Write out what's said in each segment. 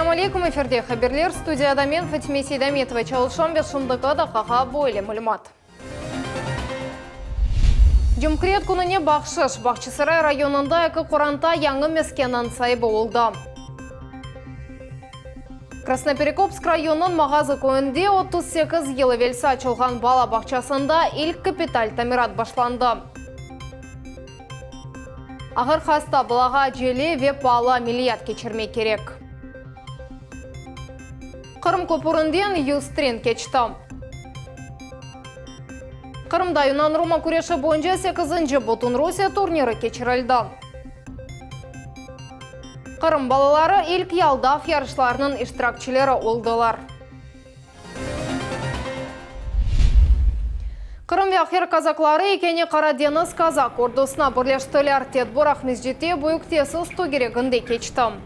Ассаляму алейкум, эфирде хаберлер, студияда мен Фатиме Сейдаметова, чалышам бес шындықы да қаға бойлы мүлімат. Жүмкірет күніне бақшыш, Бақчысарай районында екі құранта яңы мескенін сайбы олды. Красноперекопск районын мағазы көңінде 38 елі велсі açылған бала бақчасында ilk капиталь тамират башланды. Ағыр хаста бұлаға желі веп бала миллиард кечірмей керек. Қырым көпірінден Юстрин кечті. Қырымда Юнан Рума күреші бойынша 8-ші Бутун Русия турнирі кечірілді. Қырым балалары ilk ялдaf ярышларының иштиракчылары олдылар. Қырым яқер казаклары екені Қараденіз казак ордысына бірлештілер Тедбор Ахмезжете бұйықтесі ұсту керегінде кечті.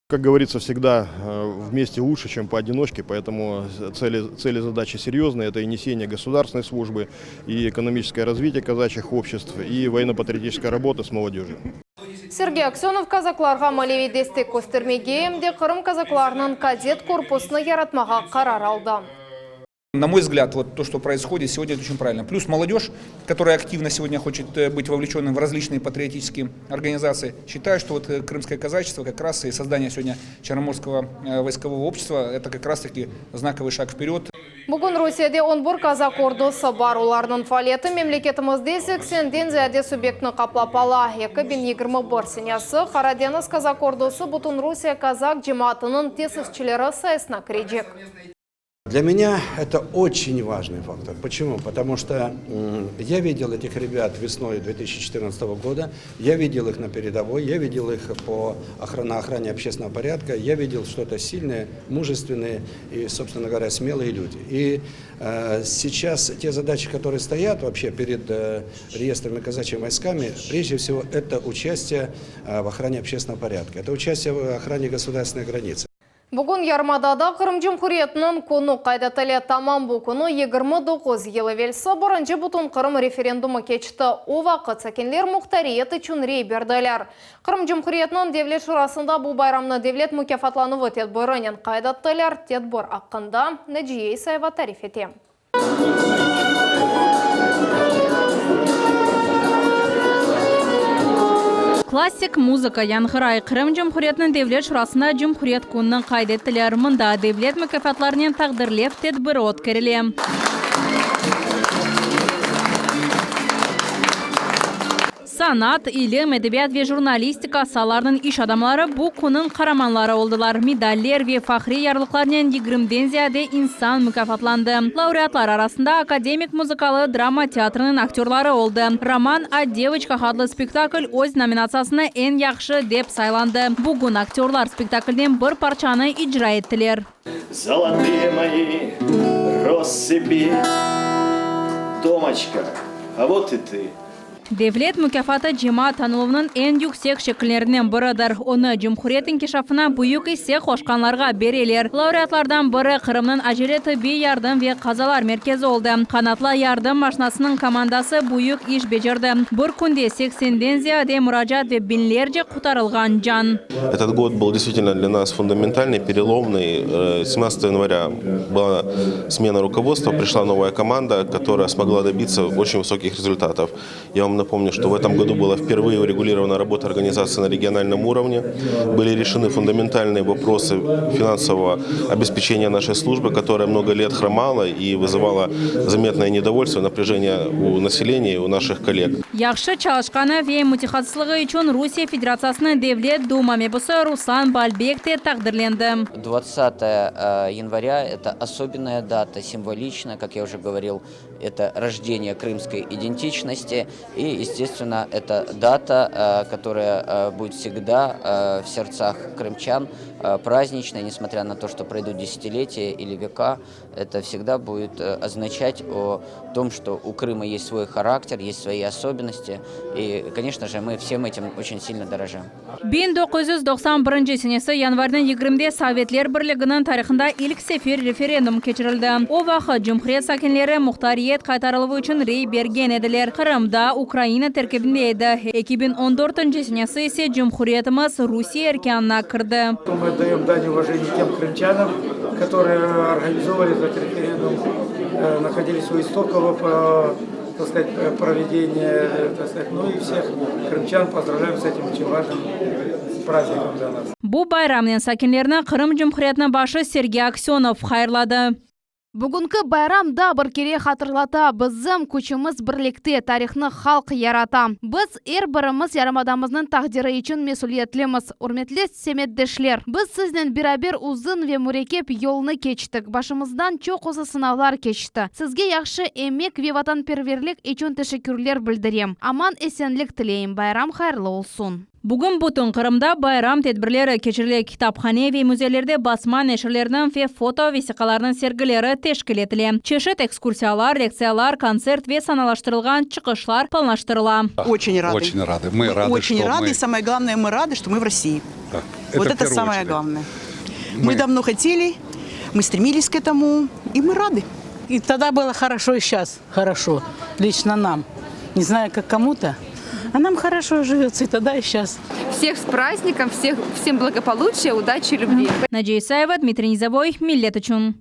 Как говорится, всегда вместе лучше, чем поодиночке, поэтому цели задачи серьезные. Это и несение государственной службы, и экономическое развитие казачьих обществ, и военно-патриотическая работа с молодежью. Сергей Аксенов казакларға малеви дестек көстермегейімде Қырым казакларының кадет корпусыны яратмаға қарар алды. На мой взгляд, вот то, что происходит сегодня, это очень правильно. Плюс молодежь, которая активно сегодня хочет быть вовлеченным в различные патриотические организации. Считаю, что вот крымское казачество как раз и создание сегодня Черноморского войскового общества, это как раз таки знаковый шаг вперед. Бүгін Русияде 11 казак ордысы бар. Олардың фалеті мемлекетімізде 80-ден зияде субъектіні қаплапала. 2021 сенесі Қараденіз казак ордысы Бутун Русия казак жематының тесісчілері сайысына кірежек. Для меня это очень важный фактор. Почему? Потому что я видел этих ребят весной 2014 года, я видел их на передовой, я видел их на охране общественного порядка, я видел, что это сильные, мужественные и, собственно говоря, смелые люди. И сейчас те задачи, которые стоят вообще перед реестрами казачьими войсками, прежде всего это участие в охране общественного порядка, это участие в охране государственной границы. Бүгін Ярмадада Қырым Жүмхуриетінің көні қайдатылы тамам бұл күні 29 елі велсі бұрынжы бұтын Қырым референдумы кечті. О вақыт сәкенлер мұқтариеті чүнрей берділер. Қырым Жүмхуриетінің девлет шурасында бұл байрамны девлет мүкефатлануы тедборынен қайдатылар тедбор аққында нәжией сайва тариф ете. Классик музыка янғырай Қырым Жүмхуриетінің девлет шурасына Жүмхуриет күнінің қайдеттілер мұнда девлет мүкефатларынан тағдырлеп тедбірі өткеріле. Sanat, ilim, edebiyat ve jurnalistika sahalarının iş adamları bu kunun kahramanları oldular. Medaller ve fahri yarlıklarının 20'den ziyade insan mükafatlandı. Laureatlar arasında akademik muzikalı drama teatrının aktörleri oldu. Roman "A Девочка" adlı spektakl öz nominasyasına en yaxşı dep saylandı. Bugün aktörler spektaklden bir parçanı icra ettiler. Золотые мои россыпи, Томочка, а вот и ты. Devlet mükafatı Cema tanılımının en yüksek şekillerinden biridir. Onu Cumhuriyet inkişafına büyük ise koşkanlarga beriler. Laureatlardan biri Kırım'ın acele tıbbi yardım ve kazalar merkezi oldu. Kanatlı yardım maşinasının komandası büyük iş becerdi. Bir günde 80'den ziyade müracaat ve binlerce kurtarılgan can. Этот год был действительно для нас фундаментальный, переломный. 17 января была смена руководства, пришла новая команда, которая смогла добиться очень высоких результатов. Я вам напомню, что в этом году была впервые урегулирована работа организации на региональном уровне. Были решены фундаментальные вопросы финансового обеспечения нашей службы, которая много лет хромала и вызывала заметное недовольство, напряжение у населения и у наших коллег. Yaxşı çalışkanı ve mütexassisliği için Rusya Federasyası'nın Devlet Duma mebusu Ruslan Balbek de takdirlendi. 20 января – это особенная дата, символичная, как я уже говорил, это рождение крымской идентичности. И, естественно, это дата, которая будет всегда в сердцах крымчан праздничной, несмотря на то, что пройдут десятилетия или века. Это всегда будет означать о том, что у Крыма есть свой характер, есть свои особенности. особенности. И, конечно же, мы всем этим очень сильно дорожим. 1991 senesi yanvarın 20'de Sovetler Birliği'nin tarixinde ilk sefer referendum keçirildi. O vaxt Cumhuriyet sakinleri muhtariyet qaytarılığı için rey bergen ediler. Kırım'da Ukrayna terkibinde edi. 2014 senesi ise Cumhuriyetimiz Rusya erkanına kirdi. Мы отдаем дань уважения тем крымчанам, которые организовали этот референдум, находились у истоков проведения, ну и всех крымчан поздравляем с этим очень важным праздником для нас. Bu bayramның sakinlerine Kırım Cumhuriyeti'nin başı Sergey Aksyonov hayırladı. Бүгінгі байрамда бір кере хатырлата, біздің күшіміз бірлікте тарихны халық ярата. Біз әрбіріміз ярамадамыздың тақдиры үшін месулиетліміз. Урметлі семеттешлер, біз сізден бірабер ұзын ве мурекеп yolны кечтік. Башымыздан чоқ осы сынавлар кечті. Сізге яқшы емек ве ватанперверлік үшін тешекүрлер білдірем. Аман есенлік тілейім. Байрам хайырлы olsun. Bugün bütün Kırım'da bayram tedbirleri keçirilir. Kitapxane ve müzelerde basma neşirlerinin ve foto vesikalarının sergileri teşkil edilir. Çeşit ekskursiyalar, leksiyalar, konsert ve sanalaştırılgan çıkışlar planlaştırılan. Очень рады. Очень рады. Мы рады, Очень что рады. мы... И самое главное, мы рады, что мы в России. Да, Вот в это первую самое очередь. главное. Мы давно хотели, мы стремились к этому, и мы рады. И тогда было хорошо, и сейчас хорошо. Лично нам. Не знаю, как кому-то. А нам хорошо живется и тогда, и сейчас. Всех с праздником, всем благополучия, удачи, любви. Надежда Исаева, Дмитрий Низовой, Millet üçün.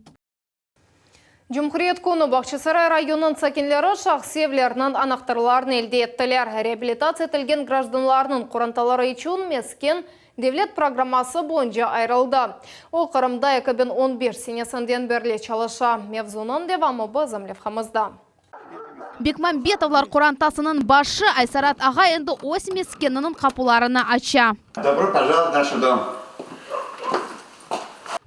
Cumhuriyet konu Бахчысарай районын sakinleri şahsi evlerinin anahtarlarını elde ettiler. Реабилитация etilgen гражданларының құранталары için mesken devlet programması boyunca ayrıldı. O Kırım'da 2015 senesinden beri çalışa. Mevzunun devamı bizim levhamızda. Бекмамбетовлар Құрантасының başı Айсарат аға енді ось мескенінің қапуларына ача. Добро пожаловать в наш дом.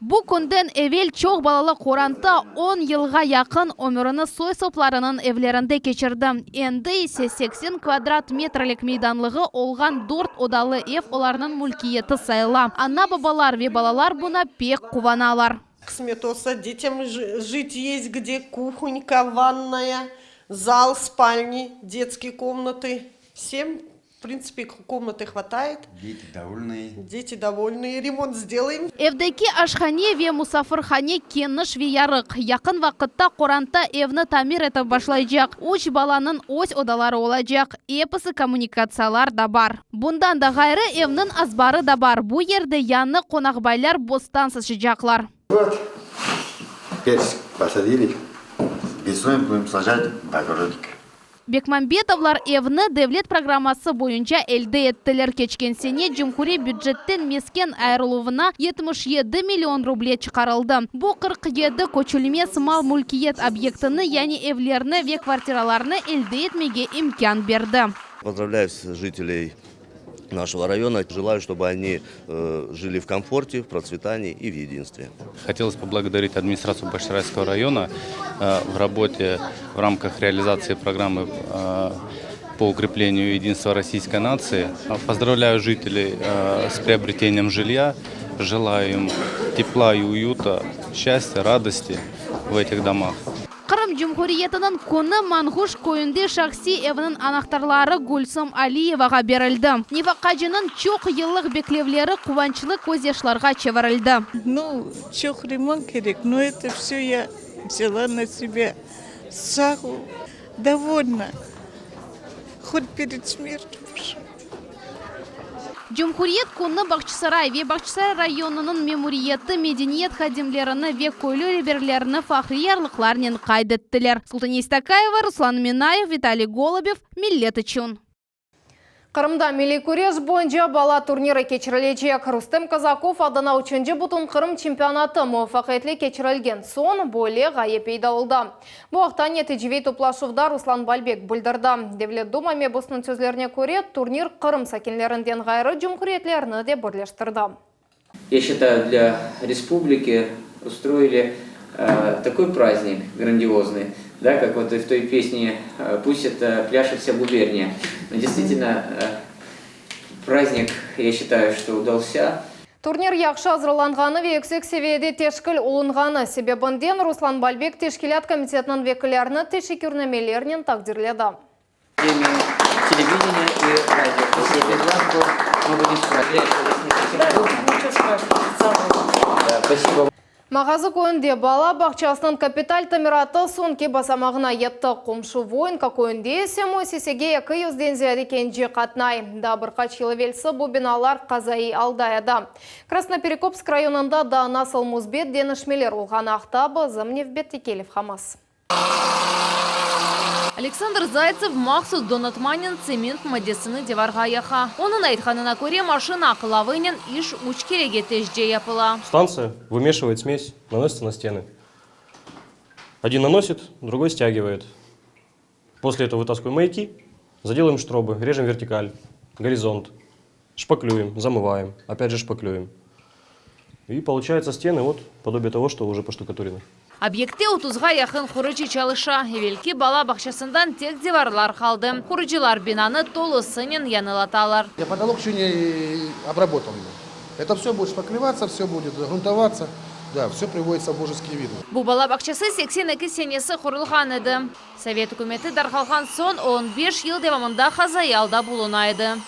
Bu күнден evvel çok балалы Құранта 10 yılға yakın ömrünü soy soplарының evlerinde geçirdi. Endi ise 80 kvadrat metrelik meydanlığı olğan 4 odalı ev оларның mülkiyeti sayıla. Ana babalar ve balalar buna pek kuvanalar. Ксмет olsa, детям жить есть где, кухонька, ванная, зал, спальни, детские комнаты. Всем, в принципе, комнаты хватает. Дети довольные. Дети довольные. Ремонт сделаем. Evdeki aşkhane ve musafirhane keniş ve yarıq. Yakın vakitte Құранта evni tamir etip başlayacak. 3 balanın öz odaları olacak. Episi kommunikatsiyalar da var. Bundan da gayrı evnin azbarı da var. Bu yerde yanı konakbaylar bostan sıçacaklar. Вот, персик посадили. Весной будем сажать огородик. Бекмамбетовлар evni devlet programması boyunca elde ettiler. Geçken sene Cumhuriyet büdjetten mesken ayrılığına 77 milyon ruble çıkarıldı. Bu 47 koçulmez mal mülkiyet obyektini yani evlerini ve kvartiralarını elde etmeye imkan verdi. Поздравляю жителей нашего района. Желаю, чтобы они жили в комфорте, в процветании и в единстве. Хотелось поблагодарить администрацию Бахчисарайского района в работе в рамках реализации программы по укреплению единства российской нации. Поздравляю жителей с приобретением жилья. Желаю им тепла и уюта, счастья, радости в этих домах. Kırım Cumhuriyeti'nin konu Manguş köyünde şahsi evinin anahtarları Gülsüm Aliyeva'ga verildi. Nefakacının çok yıllık beklevleri kuvvançlı gözyaşlarga çevirildi. Ну, çok ремонт керек, но это все я взяла на себя. Саху довольна. Хоть перед смертью. Cumhuriyet konu Бахчисарай ve Бахчисарай rayonunun memuriyeti medeniyet hadimlerini ve köylü liberlerini fahri yarlıklarının kaydettiler. Султания Истакаева, Руслан Минаев, Виталий Голубев, Millet üçün. Kırım'da milli күреш boyunca bala turniri keçirilecek. Rustem Kazakov adına 3. butun Kırım çempionatı muvaffakiyetli keçirilgen son böyle gayep eyda oldu. Bu vaqtda neticevi toplaşuvda Ruslan Balbek bildirdi. Devlet Duma mebusының sözlerine göre турнир Kırım sakinlerinden gayrı cumhuriyetlerini de birleştirdi. Я считаю, для республики устроили такой праздник грандиозный, да, как вот и в той песне «Пусть это пляшет вся губерния». Но действительно, праздник, я считаю, что удался. Турнир яқшы азырланғаны ve yüksek seviyede teşkil olunğаны sebebinden Ruslan Balbek Teşkilat Komitetinin vekillerini teşekkürnamelerinin takdirledi. телевидения и радио. Если это глазку, мы будем спрашивать. Спасибо. Мағазы көйінде бала бақчасының капиталь тамираты сонке басамағына етті қомшы воинка көйінде сему сесеге 200-ден зияде кенже қатнай. Да бірқач елевелсі бұл биналар қазайы алдаяда. Красноперекопск районында да насыл мұзбет денішмелер олған ақтабы зымневбет текелев хамас. Александр Зайцев мақсус Донатманин цемент мадесыны деварға яха. Оның айтқанына көре машина ақылавынен иш уч кереге тежде япыла. Станция вымешивает смесь, наносится на стены. Один наносит, другой стягивает. После этого вытаскиваем маяки, заделаем штробы, режем вертикаль, горизонт, шпаклюем, замываем, опять же шпаклюем. И получается стены вот подобие того, что уже поштукатурены. Объекты 30-га яқын құрыжы чалыша. Евелки бала бақшасындан тек деварлар қалды. Құрыжылар бинаны толы сынен янылаталар. Потолок еще не обработан. Это все будет шпаклеваться, все будет грунтоваться. Да, все приводится в божеский вид. Бұл бала бақшасы 82 сенесі құрылған еді. Совет үкіметі дарқалған сон 15 ел девамында қазаялда бұлынайды.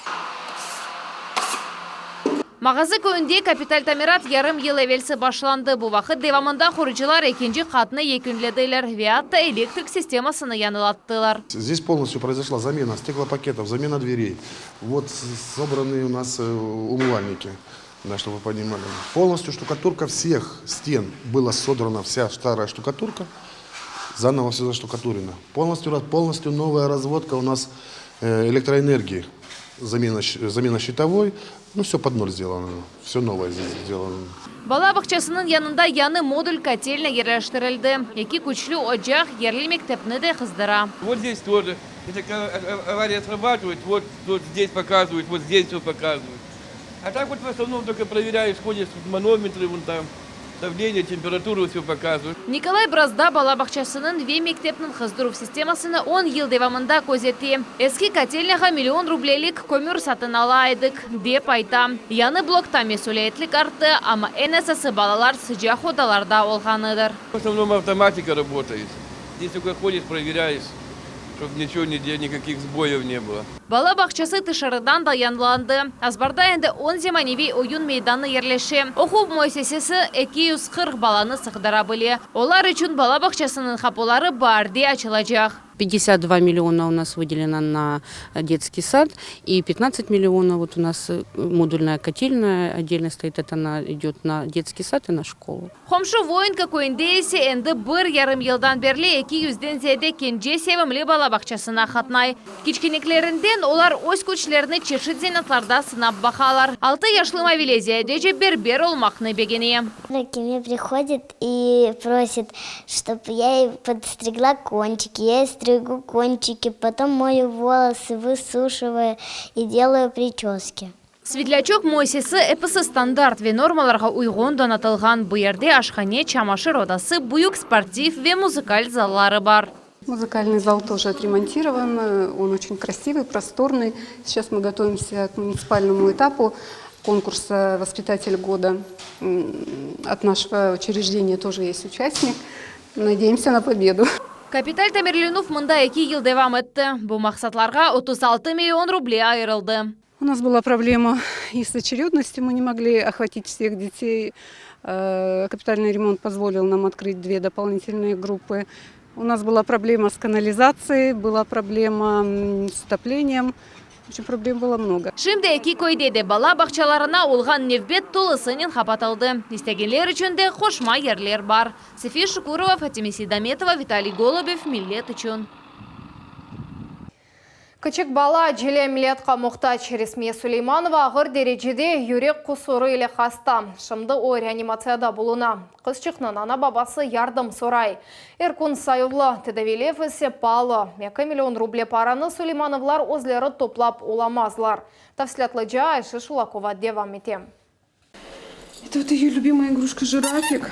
Мағазы көйінде капиталь тамират ярым ел әвелсі башланды. Бұл вақыт девамында құрыжылар екінші қатыны екінледейлер. Виатта электрик системасыны янылаттылар. Здесь полностью произошла замена стеклопакетов, замена дверей. Вот собраны у нас умывальники, да, чтобы вы понимали. Полностью штукатурка всех стен была содрана, вся старая штукатурка. Заново все заштукатурено. Полностью новая разводка у нас электроэнергии. Замена щитовой. Ну, все под ноль сделано. Все новое здесь сделано. Бала бақчасының янында яны модуль котельна ерләштірілді. Екі күчлі очақ ерлі мектепні де қыздыра. Вот здесь тоже. Это авария срабатывает, вот здесь показывают, вот здесь все показывают. А так вот в основном только проверяешь, ходишь в манометры, вон там. Давление, температуру все показывают. Николай Бразда бала бақчасының ве мектепнің қыздыру системасыны 10 ел девамында көзетті. Эски котельняға $1 миллион рублелік көмір сатын алайдық деп айта. Яны блокта месулетлік артты, ама НСС балалар сыжақ одаларда олғаныдыр. В основном автоматика работает. Здесь только ходишь, проверяешь, чтобы ничего, никаких сбоев не было. Бала бақчасы тышарыдан да янланды. Азбарда енді 10 земаневи ойын мейданы ерлеші. Оқу мойсесесі 240 баланы сықдара біле. Олар үшін бала бақчасының қапылары барде açılacak. 52 миллиона у нас выделено на детский сад и 15 миллионов вот у нас модульная котельная отдельно стоит, это она идет на детский сад и на школу. Хомшу воинка көйіндейсе енді 1,5 елдан берлі 200-ден зәді кенже севімлі бала бақчасына қатнай. Кичкенеклерінден олар өз көчлеріні чешіт зейнатларда сынап бақалар. 6 яшлы мавилезия деже бербер олмақны бегене. Ко мне приходит и просит, чтобы я ей подстригла кончики. Я стригу кончики, потом мою волосы, высушиваю и делаю прически. Светлячок Мойсесі эпісі стандарт ве нормаларға уйғын донатылған бұйерде ашхане, чамашыр одасы, бұйық спортив ве музыкаль заллары бар. Музыкальный зал тоже отремонтирован, он очень красивый, просторный. Сейчас мы готовимся к муниципальному этапу конкурса «Воспитатель года». От нашего учреждения тоже есть участник. Надеемся на победу. Капиталь Тамерлинов мында 2 ел девам етті. Бұл мақсатларға 36 миллион рублей айырылды. У нас была проблема и с очередностью, мы не могли охватить всех детей. Капитальный ремонт позволил нам открыть 2 дополнительные группы. У нас была проблема с канализацией, была проблема с отоплением. В общем, проблем было много. Şimdi 2 көйдеде бала бақчаларына олған невбет толысынен қапатылды. Истегенлер үшінде қошма ерлер бар. София Шукурова, Фатима Сейдаметова, Виталий Голубев, Миллет үшін. Кычык бала желе милетқа мұқтач Ресмия Сулейманова ағыр дережеде юрек құсыры еле хаста. Шымды ой реанимацияда болуна. Қыз ана бабасы ярдым сорай. Эркун Сайывлы тедавилев есе палы. 2 миллион рубле параны Сулеймановлар өзлері топлап оламазлар. Тавслятлы жа Айши Шулакова девам етем. Это вот ее любимая игрушка жирафик.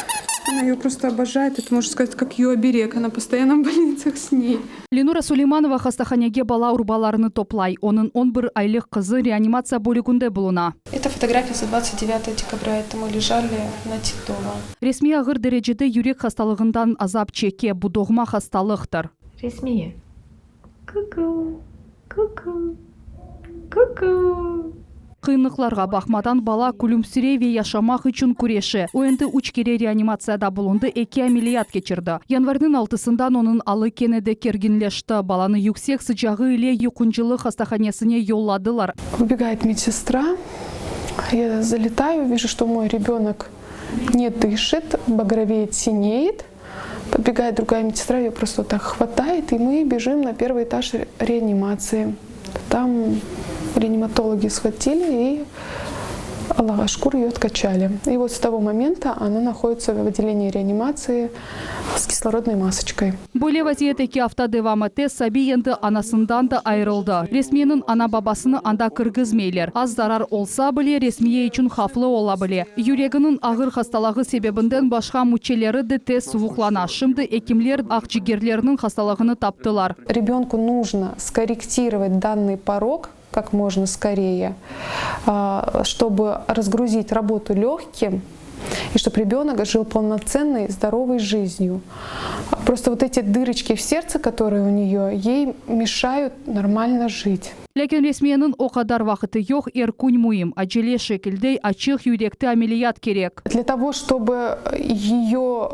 Она ее просто обожает. Это, можно сказать, как ее оберег. Она постоянно в больницах с ней. Ленура Сулейманова хастаханеге бала урбаларыны топлай. Onun 11 айлық қызы реанимация бөлігінде болуна. Это фотография за 29 декабря. Это мы лежали на Титова. Ресми ағыр дәрежеде юрек хасталығындан азап чеке. Бұ доғма хасталықтыр. Ресми. Ку-ку. Кыйынлыкларга бахмадан бала күлүмсүрей ве яшамак үчүн күреше. Оенты 3 кере реанимацияда булунду, 2 амелият кечирди. Январдын 6-сындан онун алы кенеде кергинлешти. Баланы юксек сыжагы иле юкунчулук хастаханесине жолладылар. Выбегает медсестра. Я залетаю, вижу, что мой ребенок не дышит, багровеет, синеет. Подбегает другая медсестра, ее просто так хватает, и мы бежим на первый этаж реанимации. Там реаниматологи схватили и Аллаха шкур ее откачали. И вот с того момента она находится в отделении реанимации с кислородной масочкой. Более вазият 2 hafta devam etti. Sabi endi anasından da ayrıldı. Resmiyenin ana babasını anda kırgızmeyler. Az zarar olsa bile resmiye için haflı ola bile. Yüreğinin ağır hastalığı sebebinden başka müçeleri de tez soğuklana. Şimdi hekimler akciğerlerinin hastalığını taptılar. Ребенку нужно скорректировать данный порог как можно скорее, чтобы разгрузить работу легким и чтобы ребенок жил полноценной, здоровой жизнью. Просто вот эти дырочки в сердце, которые у нее, ей мешают нормально жить. Lekin resmiyenin o kadar vakti yok, erkun muhim. Acele şekilde açık yürekli ameliyat gerek. Для того, чтобы ее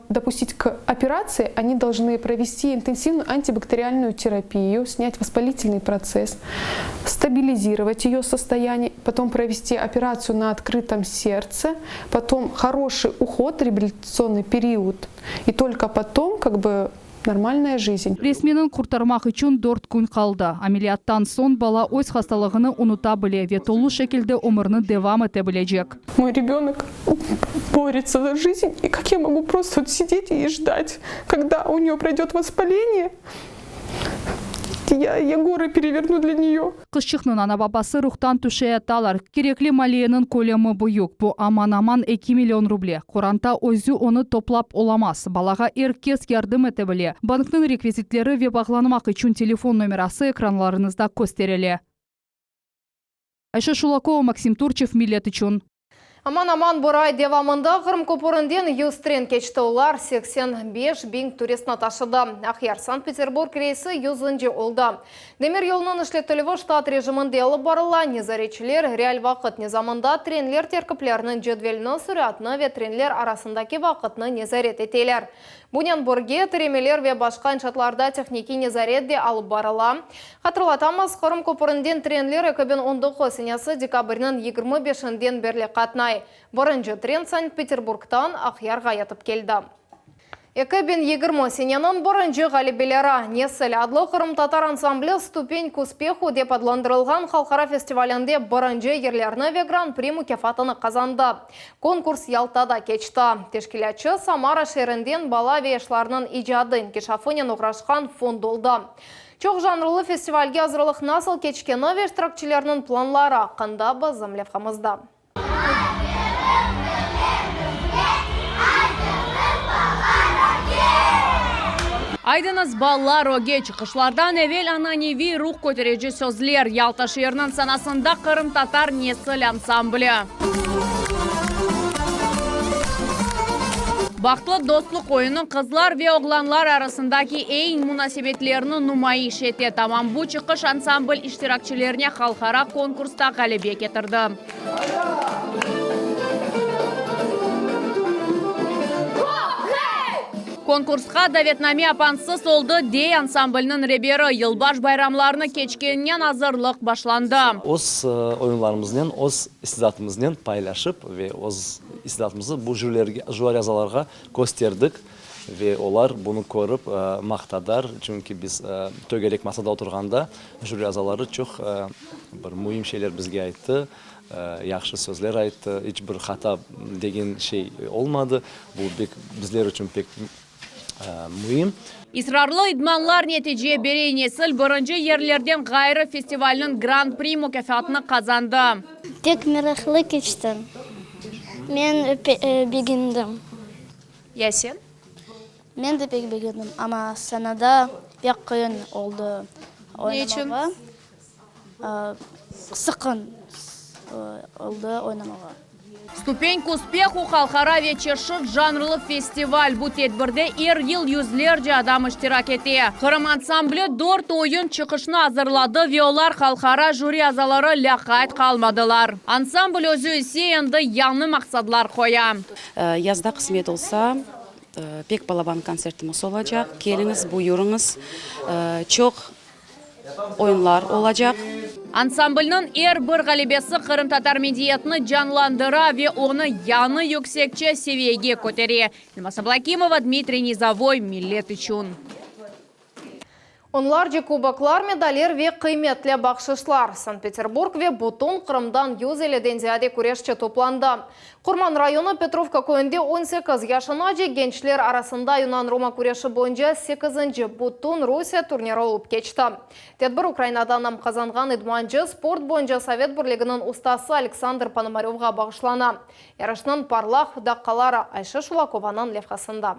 допустить к операции, они должны провести интенсивную антибактериальную терапию, снять воспалительный процесс, стабилизировать ее состояние, потом провести операцию на открытом сердце, потом хороший уход, реабилитационный период, и только потом нормальная жизнь. Resmiyenin kurtarmak için 4 gün kaldı. Ameliyattan son bala öz hastalığını unutabilir ve dolu şekilde ömrünü devam edebilecek. Мой ребенок борется за жизнь, и как я могу просто сидеть и ждать, когда у нее пройдет воспаление? Я горы переверну для нее. Kızçıkның ana babası ruhtan düşeyatalar. Gerekli maliyenin kolemi büyük. Bu aman 2 milyon ruble. Kuranta özü onu toplap olamaz. Balaga herkes yardım edebilir. Bankның rekvizitleri ve bağlanmak için telefon numarası ekranlarınızda gösterili. Ayşe Шулакова, Максим Турчев, Millet için. Аман Бурай девамында Қырым көпірінден юстрен кечті олар 85 бин турисна ташыды. Ахяр Санкт-Петербург рейсі 100-ні олды. Демир елінің ішлетілігі штат режимінде алып барыла. Незаречілер реал вақыт незамында тренлер теркіплерінің жедвеліні сүрятны ве тренлер арасындаки вақытны незарет етелер. Бұнен бұрге тіремелер ве башқа иншатларда техники незаретде алып барыла. Қатырлатамыз Қырым көпірінден тренлер 2019 сенесі декабрінің 25-ден берлі қатнай. Бірінші трен Санкт-Петербургтан Ахярға ятып келді. 2020 сененің бірінші ғалибелері Несіл адлы Қырым татар ансамблі ступень к успеху деп адландырылған халқара фестивалінде бірінші ерлеріні ве гран-при мүкефатыны қазанды. Конкурс Ялтада кечті. Тешкілетші Самара шерінден бала вешларының ижадын кешафынен ұғрашқан фонд олды. Çok жанрлы фестивальге азырлық насыл кечкені ве штыракчылерінің планлары ақында біз замлевқамызда. Aydınız ballar o geç kışlardan evvel ananevi ruh көтережі sözler Ялта şehirinin sanasında Kırım Tatar Nesil ansambli. Baktlı dostluk oyunu kızlar ve oğlanlar arasındaki en münasebetlerini numayiş etti. Tamam bu çıkış ansambl iştirakçilerine halkara konkursta galibe getirdi. Konkurska davetname apansız oldu dey ansamblının reberi yılbaş bayramlarını keçkeninden hazırlık başlandı. Oz oyunlarımızdan, oz istidatımızdan paylaşıp ve oz istidatımızı bu jüri azalarga gösterdik ve onlar bunu görüp maqtadar. Çünkü biz tögerek masada oturganda jüri azaları çok bir mühim şeyler bizge aytdı. Yaxşı sözler aytdı. Hiç bir hata degen şey olmadı. Bu bizler için pek mühim. İsrarlı idmanlar netice beri Nesil birinci yerlerden gayrı festivalinin Grand Prix mükafatını kazandı. Tek meraklı geçtim. Ben beğendim. Ya sen? Ben de pek beğendim ama sanada pek kıyın oldu oynamağa. Sıkın oldu oynamağa. Ступень к успеху халқара вечершит жанрлы фестиваль. Бу тедбірде ел yüzlerce адам иштирак эте. Кырым ансамблі 4 ойын чықышны азырлады. Виолар халқара жюри азалары лақайт қалмадылар. Ансамбль өзі есе енді яңны мақсадлар қоя. Язда қызмет олса, пек балабан концертіміз olacak. Келіңіз, бұйырыңыз, çok oyunlar olacak. Ансамбльнын бір ғалебесі Қырым татар медиетіні жанландыра ве оны яны yüksекче севиеге көтере. Илмаса Блакимова, Дмитрий Низовой, Миллет Ичун. Онларжы кубоклар, медалер ве кыйметле бақшышлар. Санкт-Петербург ве Бутун Қырымдан 150-ден зияде күрешче топланды. Курман районы Петровка көйінде 18 яшына же генчлер арасында Юнан-Рома күреші бойынша 8-нче Бутун Русия турниры олып кечті. Тедбір Украинадан нам қазанған идманчы спорт бойынша Совет бірлігінің ұстасы Александр Пономаревға бағышлана. Ярышның парлах даққалары Айша Шулакованың левхасында.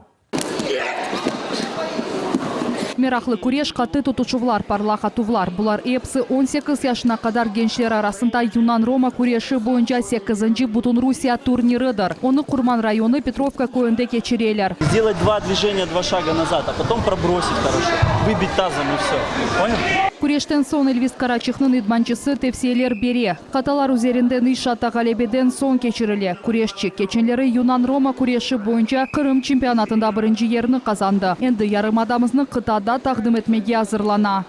Мерахлы күреш қаты тұтушывлар, парлаға тувлар. Бұлар епсі 18 яшына қадар геншлер арасында Юнан-Рома күреші бойынша 8-нче Бутун Русия турнирыдыр. Оны Курман районы Петровка көйінде кечерелер. Сделать 2 движения, 2 шага назад, а потом пробросить хорошо. Выбить тазом и все. Понял? Күрештен сон Эльвис Карачихның идманчысы тепселер бере. Қаталар üzerinde нишата галебеден сон кечіріле. Күрешчі кеченлері Юнан-Рома күреші бойынша Кырым чемпионатында бірінші еріні қазанды. Енді ярым адамызны қытада тақдым етмеге азырлана.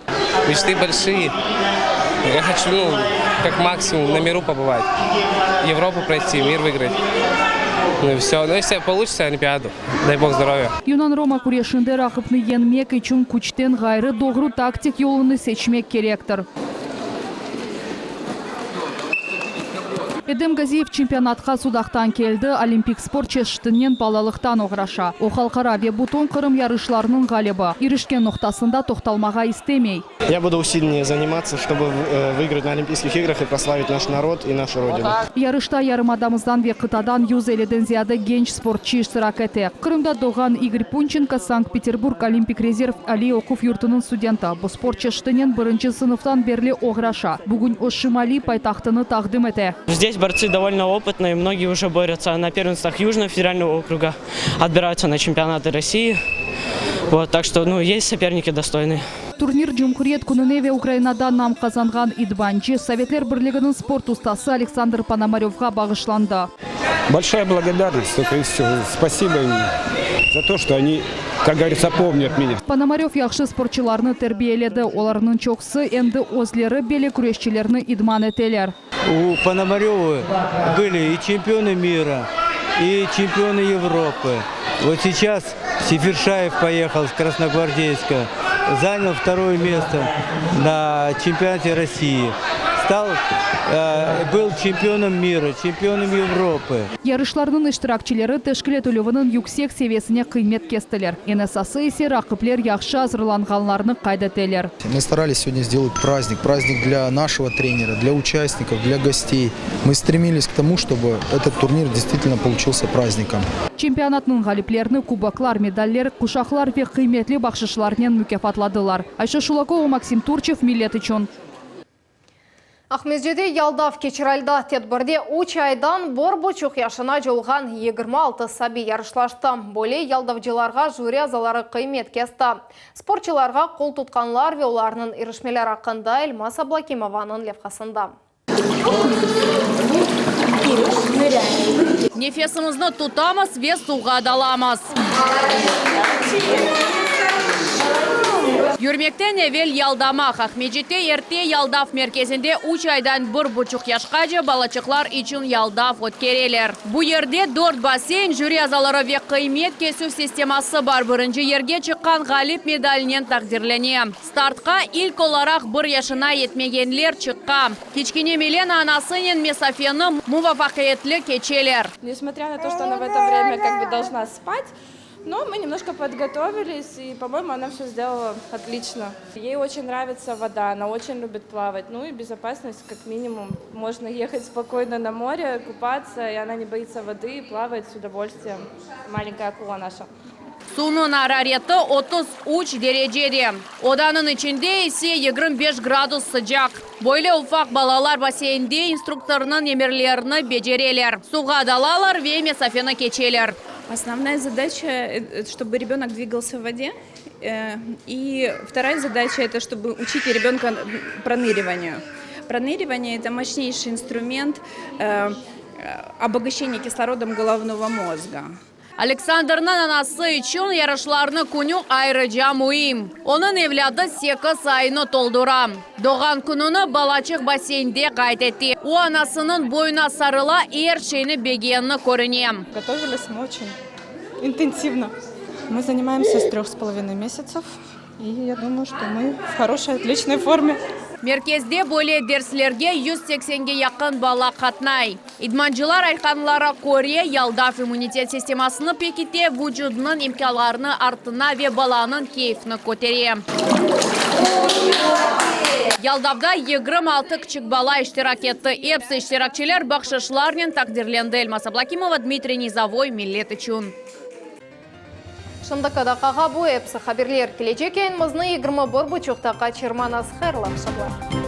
Мечты большие. Я хочу, как максимум, на миру побывать. Европу пройти, мир выиграть. Ну и все. Ну если получится Олимпиаду. Дай бог здоровья. Юнан-Рома күрешінде рақыпны енмек үшін күчтен ғайры доғру тактик yolunu seçmek керектір. Эдем Газиев чемпионатқа судақтан келді, олимпик спорт чешітінен балалықтан оғраша. О халқара ве Бутун Қырым ярышларының ғалебі. Ирішкен ноқтасында тоқталмаға істемей. Я буду усиленнее заниматься, чтобы выиграть на Олимпийских играх и прославить наш народ и нашу родину. Ярышта ярым адамыздан ве қытадан 150-ден зияды генч спортчы иштирак эте. Қырымда доған Игорь Пунченко Санкт-Петербург Олимпик резерв Али Окуф юртының студенті. Бұл спорт чешітінен бірінші сыныфтан берлі оғраша. Бүгін Ошимали пайтақтыны тақдым эте. Здесь борцы довольно опытные, многие уже борются на первенствах Южного федерального округа, отбираются на чемпионаты России. Вот, так что, есть соперники достойные. Турнир Джумхурiyet күніне ве Украинадан нам қазанған идбанчы Советлер бірлігінің спорт устасы Александр Пономаревға бағышланды. Большая благодарность, спасибо им за то, что они, как говорится, помнят меня. Пономарев яқшы спортчыларны тәрбиеледі. Оларының чоқсы енді өзлері белі күрешчілерні идман етелер. У Пономарева были и чемпионы мира, и чемпионы Европы. Вот сейчас Сефершаев поехал с Красногвардейска, занял 2-е место на чемпионате России. Был чемпионом мира, чемпионом Европы. Ярышларның иштиракчылары тәшкил етілуінің yüksek севесіне қимет кестілер. НСАсы есе рақыплер яқшы азырланғанларны қайдетелер. Мы старались сегодня сделать праздник для нашего тренера, для участников, для гостей. Мы стремились к тому, чтобы этот турнир действительно получился праздником. Чемпионатның ғалиплерні кубоклар, медальлер, кушақлар ве қиметлі бақшышларнен мүкефатладылар. Айша Шулакова, Максим Турчев, Миллет Ичун. Ахмезжеде ялдав кечіралда тедбірде 3 айдан бор-бучуқ яшына жолған 26 саби ярышлашты. Боле ялдавчыларға жюри азалары қимет кесті. Спортчыларға қол тұтқанлар ве оларының ирішмелер ақында Эльмаса Блакимованың левқасында. Нефесімізні тұтамыз ве суға даламыз. Юрмектен evvel ялдама. Ахмеджетте ерте ялдав мерkezінде 3 айдан 1,5 yaşқа же балачықлар için ялдав өткерелер. Бұл ерде 4 бассейн, жюри азалары ве қимет кесу системасы бар. Бірінші ерге шыққан ғалип медалінен тақдирлене. Стартқа ilk olarak 1 yaşına yetmегенлер шыққа. Кечкене мелен анасының месафені мувафақиетлі кечелер. Несмотря на то, что она в это время должна спать, но мы немножко подготовились, и, по-моему, она все сделала отлично. Ей очень нравится вода, она очень любит плавать. Ну и безопасность, как минимум. Можно ехать спокойно на море, купаться, и она не боится воды, и плавает с удовольствием. Маленькая акула наша. Суның арареті 33 derecede. Odanın içinde ise 25 gradus sıcak. Böyle ufak balalar baseyinde instruktorunun emirlerini becereler. Suğa dalalar ve mesafeni geçerler. Основная задача, чтобы ребенок двигался в воде. И вторая задача, это чтобы учить ребенка проныриванию. Проныривание – это мощнейший инструмент обогащения кислородом головного мозга. Alexander'ın anası için yarışlarını günü ayrıca mühim. Onun evladı 8 ayını dolduram. Doğan gününü balacık baseyinde kaydetti. O anasının boyuna sarıla her şeyini beğenini görünüyor. Готовились мы очень интенсивно. Мы занимаемся с 3,5 месяцев. И я думаю, что мы в хорошей, отличной форме. Merkezde böyle derslerge 180'ge yakın bala katnay. İdmancılar aykanlara Kore yaldaf immunitet sistemasını pekite vücudunun imkanlarını arttına ve balanın keyfini kotere. Yaldavda 26 küçük bala iştirak etti. Hepsi iştirakçiler bakşışlarla takdirlendi. Elmas Ablakimova, Dmitriy Nizavoy, Millet için. Шындықыда қаға бұл әпсі қаберлер келечек әйін мұзны 21 бұчуқтақа черманас қайырлап шықлар.